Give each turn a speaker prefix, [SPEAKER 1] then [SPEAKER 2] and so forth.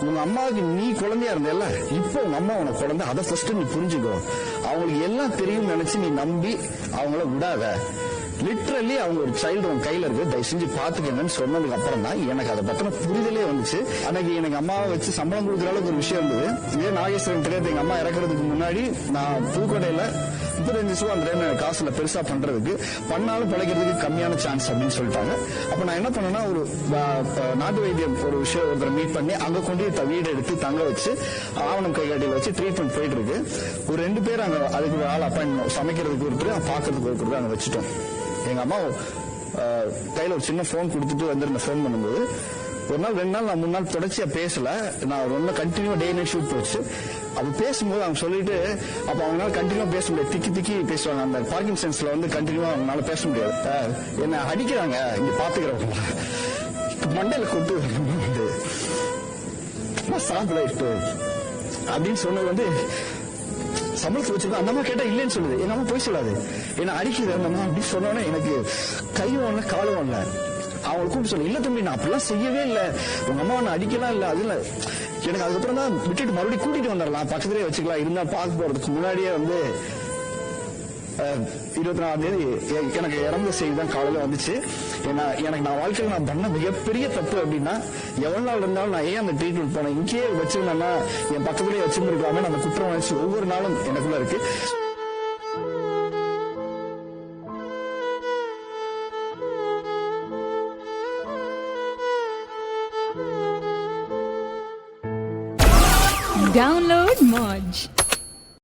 [SPEAKER 1] உங்க அம்மாவுக்கு நீ குழந்தையா இருந்தல, இப்போ உங்க அம்மா உனக்கு குழந்தை, அதை ஃபர்ஸ்ட் நீ புரிஞ்சுக்கோ. அவங்களுக்கு எல்லாம் தெரியும் நினைச்சு நீ நம்பி அவங்கள விடாத. லிட்டரலி அவங்க ஒரு சைல்டு உங்க கையில இருக்கு, தயவு செஞ்சு பாத்துக்கங்கன்னு சொன்னதுக்கு அப்புறம் தான் எனக்கு அதை பத்தின புரிதலே வந்துச்சு. அன்னைக்கு எனக்கு அம்மாவை வச்சு சம்பளம் கொடுக்குற அளவுக்கு ஒரு விஷயம் இருந்தது. இதே நாகேஸ்வரன் தெரியாது, எங்க அம்மா இறக்குறதுக்கு முன்னாடி நான் புதுக்கோட்டையில 35 ரூபா அந்த டைம் காசுல பெருசா பண்றதுக்கு, பண்ணாலும் பிழைக்கிறதுக்கு கம்மியான சான்ஸ் அப்படின்னு சொல்லிட்டாங்க. அப்ப நான் என்ன பண்ணேன்னா, ஒரு நாட்டு வைத்தியம் ஒரு விஷயம் ஒருத்தரை மீட் பண்ணி அங்க கொண்டு வீடு எடுத்து தங்க வச்சு ஆவணம் கைகாட்டியில வச்சு ட்ரீட்மெண்ட் போயிட்டு இருக்கு. ஒரு 2 பேர் அங்க அதுக்கு ஒரு ஆள் அப்பாயின்மெண்ட், சமைக்கிறதுக்கு ஒருத்தர், பாக்குறதுக்கு ஒருத்தர் அங்க வச்சுட்டோம். எங்க அம்மா கையில ஒரு சின்ன போன் கொடுத்துட்டு வந்திருந்த போன் பண்ணும்போது, ஒரு நாள் 2 நாள் நான் 3 நாள் தொடர்ச்சியா பேசல. நான் ரொம்ப கண்டினியூ டே நைட் ஷூட் போச்சு. அப்ப பேசும்போது அவங்க சொல்லிட்டு, அப்ப அவங்களால கண்டினியூ பேச முடியாது, திக்கி திக்கி பேசுவாங்க. அந்த பார்க்கின்சன்ஸ்ல வந்து கண்டினியூவா அவங்களால பேச முடியாது. என்ன அடிக்கிறாங்க இங்க பாத்துக்கிறவங்க, மண்டையில கொண்டு வந்து சாப்பிட்டு அப்படின்னு சொன்னது வந்து சம்பளத்தை வச்சிருக்கோம். அந்த அம்மா கேட்டா இல்லைன்னு சொல்லுது. எங்க அம்மா போய் சொல்லாது, என்ன அடிக்குது அந்த அம்மா அப்படின்னு சொன்னோன்னே எனக்கு கையும் ஒண்ணு காலும் ஒண்ணு. அவங்களை கூப்பிட்டு சொல்ல, இல்ல தம்பி நான் அப்படிலாம் செய்யவே இல்லை, உங்க அம்மா ஒண்ணு அடிக்கலாம் இல்ல. அதுல எனக்கு அதுக்கப்புறம் தான் விட்டுட்டு மறுபடியும் கூட்டிட்டு வந்துடலாம், பக்கத்துலேயே வச்சுக்கலாம். இருந்தா பார்க்க போறதுக்கு முன்னாடியே வந்து 24ஆம் தேதி எனக்கு இறந்த செய்தி தான் காலையில வந்துச்சு. எனக்கு நான் வாழ்க்கையில் நான் பண்ண மிகப்பெரிய தப்பு அப்படின்னா, எவ்வளவு நாள் இருந்தாலும் நான் ஏன் அந்த ட்ரீட்மெண்ட் போனேன், இங்கேயே வச்சிருந்தேன்னா என் பக்கத்துலேயே வச்சிருந்துருக்கலாமே, அந்த குற்றம் உணர்ச்சி ஒவ்வொரு நாளும் எனக்குள்ள இருக்கு.
[SPEAKER 2] Download Moj.